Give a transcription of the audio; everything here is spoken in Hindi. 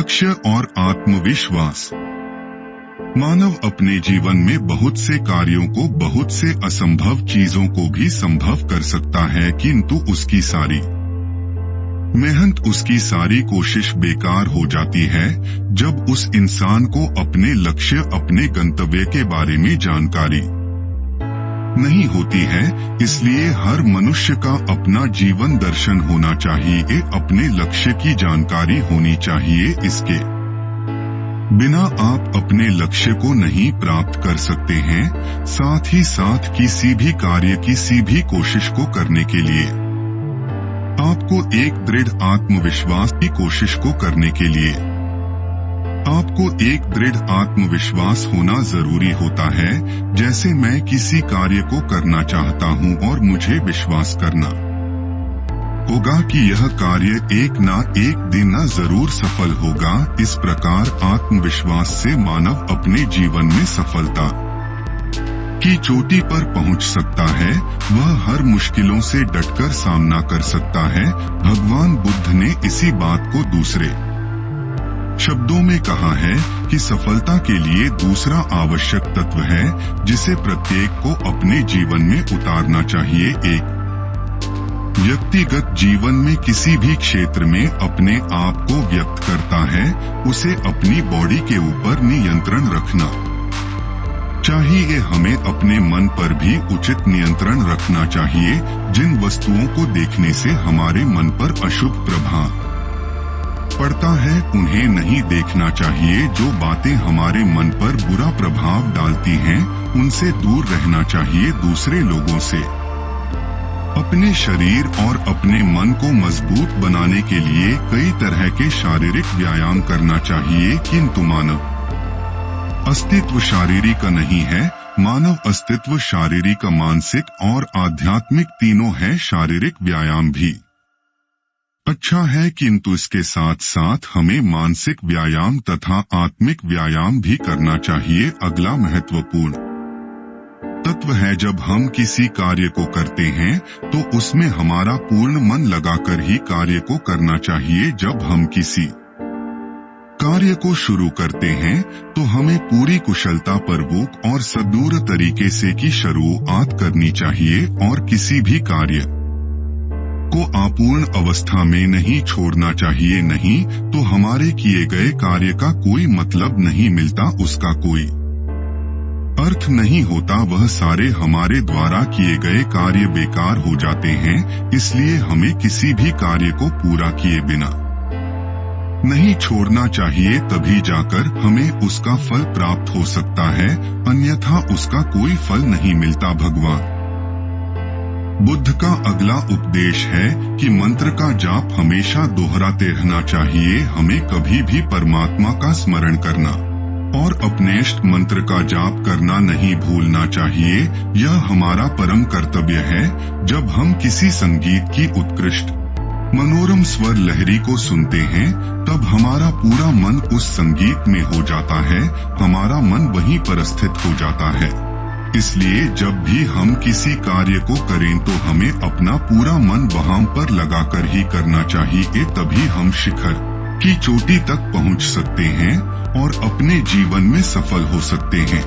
लक्ष्य और आत्मविश्वास। मानव अपने जीवन में बहुत से कार्यों को, बहुत से असंभव चीजों को भी संभव कर सकता है, किंतु उसकी सारी मेहनत, उसकी सारी कोशिश बेकार हो जाती है जब उस इंसान को अपने लक्ष्य, अपने गंतव्य के बारे में जानकारी नहीं होती है। इसलिए हर मनुष्य का अपना जीवन दर्शन होना चाहिए, अपने लक्ष्य की जानकारी होनी चाहिए। इसके बिना आप अपने लक्ष्य को नहीं प्राप्त कर सकते हैं। साथ ही साथ किसी भी कार्य, किसी भी कोशिश को करने के लिए आपको एक दृढ़ आत्मविश्वास की कोशिश को करने के लिए आपको एक दृढ़ आत्मविश्वास होना जरूरी होता है। जैसे मैं किसी कार्य को करना चाहता हूं और मुझे विश्वास करना होगा कि यह कार्य एक ना एक दिन जरूर सफल होगा। इस प्रकार आत्मविश्वास से मानव अपने जीवन में सफलता की चोटी पर पहुंच सकता है। वह हर मुश्किलों से डटकर सामना कर सकता है। भगवान बुद्ध ने इसी बात को दूसरे शब्दों में कहा है कि सफलता के लिए दूसरा आवश्यक तत्व है जिसे प्रत्येक को अपने जीवन में उतारना चाहिए। एक व्यक्तिगत जीवन में किसी भी क्षेत्र में अपने आप को व्यक्त करता है, उसे अपनी बॉडी के ऊपर नियंत्रण रखना चाहिए। हमें अपने मन पर भी उचित नियंत्रण रखना चाहिए। जिन वस्तुओं को देखने से हमारे मन पर अशुभ प्रभाव पड़ता है उन्हें नहीं देखना चाहिए। जो बातें हमारे मन पर बुरा प्रभाव डालती हैं उनसे दूर रहना चाहिए। दूसरे लोगों से अपने शरीर और अपने मन को मजबूत बनाने के लिए कई तरह के शारीरिक व्यायाम करना चाहिए, किंतु मानव अस्तित्व शारीरिक नहीं है। मानव अस्तित्व शारीरिक, मानसिक और आध्यात्मिक तीनों है। शारीरिक व्यायाम भी अच्छा है, किंतु इसके साथ साथ हमें मानसिक व्यायाम तथा आत्मिक व्यायाम भी करना चाहिए। अगला महत्वपूर्ण तत्व है, जब हम किसी कार्य को करते हैं तो उसमें हमारा पूर्ण मन लगाकर ही कार्य को करना चाहिए। जब हम किसी कार्य को शुरू करते हैं तो हमें पूरी कुशलता पूर्वक और सदूर तरीके से की शुरुआत करनी चाहिए और किसी भी कार्य को अपूर्ण अवस्था में नहीं छोड़ना चाहिए। नहीं तो हमारे किए गए कार्य का कोई मतलब नहीं मिलता, उसका कोई अर्थ नहीं होता। वह सारे हमारे द्वारा किए गए कार्य बेकार हो जाते हैं। इसलिए हमें किसी भी कार्य को पूरा किए बिना नहीं छोड़ना चाहिए, तभी जाकर हमें उसका फल प्राप्त हो सकता है, अन्यथा उसका कोई फल नहीं मिलता। भगवान बुद्ध का अगला उपदेश है कि मंत्र का जाप हमेशा दोहराते रहना चाहिए। हमें कभी भी परमात्मा का स्मरण करना और अपने इष्ट मंत्र का जाप करना नहीं भूलना चाहिए। यह हमारा परम कर्तव्य है। जब हम किसी संगीत की उत्कृष्ट मनोरम स्वर लहरी को सुनते हैं तब हमारा पूरा मन उस संगीत में हो जाता है, हमारा मन वहीं पर स्थित हो जाता है। इसलिए जब भी हम किसी कार्य को करें तो हमें अपना पूरा मन वहां पर लगाकर ही करना चाहिए, तभी हम शिखर की चोटी तक पहुंच सकते हैं और अपने जीवन में सफल हो सकते हैं।